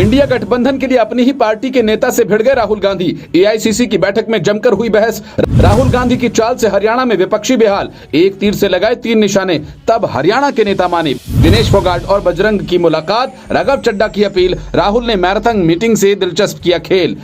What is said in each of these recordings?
India गठबंधन के लिए अपनी ही पार्टी के नेता से भिड़ गए राहुल गांधी। एआईसीसी की बैठक में जमकर हुई बहस। राहुल गांधी की चाल से हरियाणा में विपक्षी बेहाल, एक तीर से लगाए 3 निशाने, तब हरियाणा के नेता माने। दिनेश फोगाट और बजरंग की मुलाकात, राघव चड्ढा की अपील, राहुल ने मैराथन मीटिंग से दिलचस्प किया खेल।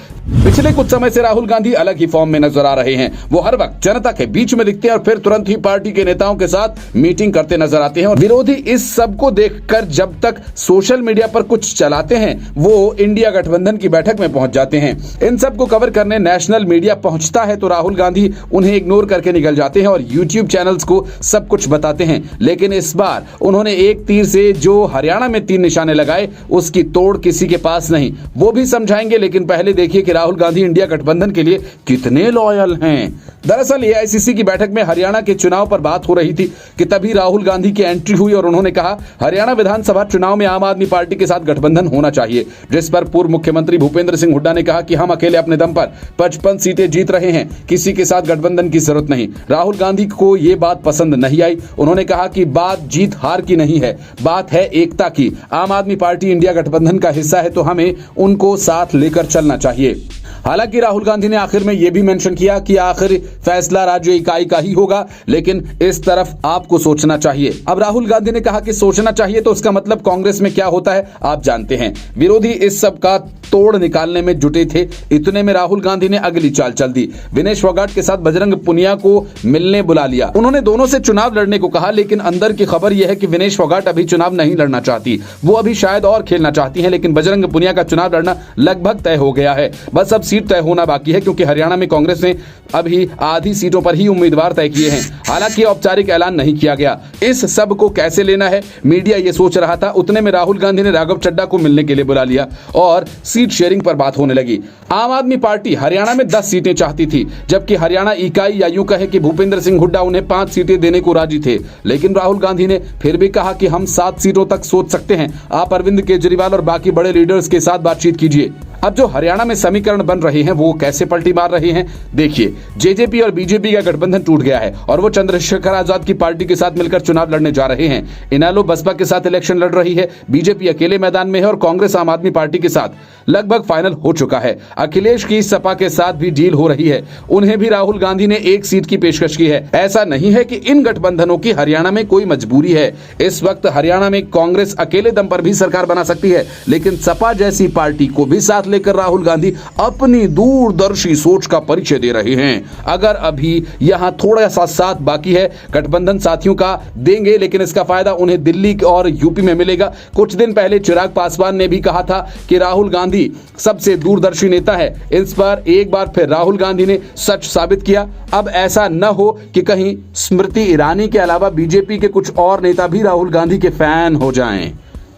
पिछले कुछ समय से राहुल गांधी अलग ही फॉर्म में नजर आ रहे हैं। वो हर वक्त जनता के बीच में दिखते हैं और फिर तुरंत ही पार्टी के नेताओं के साथ मीटिंग करते नजर आते हैं। और विरोधी इस सब को देखकर जब तक सोशल मीडिया पर कुछ चलाते हैं, वो इंडिया गठबंधन की बैठक में पहुंच जाते हैं। इन सब को कवर करने नेशनल मीडिया पहुंचता है तो राहुल गांधी उन्हें इग्नोर करके निकल जाते हैं और यूट्यूब चैनल्स को सब कुछ बताते हैं। लेकिन इस बार उन्होंने एक तीर से जो हरियाणा में 3 निशाने लगाए, उसकी तोड़ किसी के पास नहीं। वो भी समझाएंगे, लेकिन पहले देखिए कि राहुल गांधी इंडिया गठबंधन के लिए कितने लॉयल हैं। दरअसल एआईसीसी की बैठक में हरियाणा के चुनाव पर बात हो रही थी कि तभी राहुल गांधी की एंट्री हुई और उन्होंने कहा, हरियाणा विधानसभा चुनाव में आम आदमी पार्टी के साथ गठबंधन होना चाहिए। जिस पर पूर्व मुख्यमंत्री भूपेंद्र सिंह हुड्डा ने कहा कि हम अकेले अपने दम पर 55 सीटें जीत रहे हैं, किसी के साथ गठबंधन की जरूरत नहीं। राहुल गांधी को यह बात पसंद नहीं आई। उन्होंने कहा कि बात जीत हार की नहीं है, बात है एकता की। आम आदमी पार्टी इंडिया गठबंधन का हिस्सा है तो हमें उनको साथ लेकर चलना चाहिए। हालांकि राहुल गांधी ने आखिर में यह भी मेंशन किया कि आखिर फैसला राज्य इकाई का ही होगा, लेकिन इस तरफ आपको सोचना चाहिए। अब राहुल गांधी ने कहा कि सोचना चाहिए तो उसका मतलब कांग्रेस में क्या होता है आप जानते हैं। विरोधी इस सब का तोड़ निकालने में जुटे थे। इतने में राहुल गांधी ने अगली चाल चल दी। दिनेश फोगाट के साथ बजरंग पुनिया को मिलने बुला लिया। उन्होंने दोनों से चुनाव लड़ने को कहा, लेकिन अंदर की खबर यह है कि दिनेश फोगाट अभी चुनाव नहीं लड़ना चाहती। वो अभी शायद और खेलना चाहती हैं, लेकिन बजरंग पुनिया का चुनाव लड़ना लगभग तय हो गया है। बस अब सीट तय होना बाकी है, क्योंकि हरियाणा में कांग्रेस ने अभी आधी सीटों पर ही उम्मीदवार तय किए हैं। हालांकि औपचारिक ऐलान नहीं किया गया। इस सब को कैसे लेना है मीडिया ये सोच रहा था। उतने में राहुल गांधी ने राघव चड्ढा को मिलने के लिए बुला लिया और सीट शेयरिंग पर बात होने लगी। आम आदमी पार्टी हरियाणा में 10 सीटें चाहती थी, जबकि हरियाणा इकाई या यूं कहे कि भूपेंद्र सिंह हुड्डा उन्हें 5 सीटें देने को राजी थे। लेकिन राहुल गांधी ने फिर भी कहा कि हम 7 सीटों तक सोच सकते हैं। आप अरविंद केजरीवाल और बाकी बड़े लीडर्स के साथ बातचीत कीजिए। अब जो हरियाणा में समीकरण बन रहे हैं वो कैसे पलटी मार रहे हैं देखिए। जेजेपी और बीजेपी का गठबंधन टूट गया है और वो चंद्रशेखर आजाद की पार्टी के साथ मिलकर चुनाव लड़ने जा रहे हैं। इनेलो बसपा के साथ इलेक्शन लड़ रही है। बीजेपी अकेले मैदान में है और कांग्रेस आम आदमी पार्टी के साथ लगभग फाइनल हो चुका है। अखिलेश की सपा के साथ भी डील हो रही है। उन्हें भी राहुल गांधी ने 1 सीट की पेशकश की है। ऐसा नहीं है कि इन गठबंधनों की हरियाणा में कोई मजबूरी है। इस वक्त हरियाणा में कांग्रेस अकेले दम पर भी सरकार बना सकती है, लेकिन सपा जैसी पार्टी को भी साथ लेकर राहुल गांधी अपनी दूरदर्शी सोच का परिचय दे रहे हैं। अगर अभी यहां थोड़ा सा साथ बाकी है गठबंधन साथियों का देंगे, लेकिन इसका फायदा उन्हें दिल्ली और यूपी में मिलेगा। कुछ दिन पहले चिराग पासवान ने भी कहा था कि राहुल गांधी सबसे दूरदर्शी नेता है। इस बार एक बार फिर राहुल गांधी ने सच साबित किया। अब ऐसा न हो कि कहीं स्मृति ईरानी के अलावा बीजेपी के कुछ और नेता भी राहुल गांधी के फैन हो जाएं।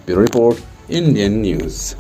Bureau report, Indian news.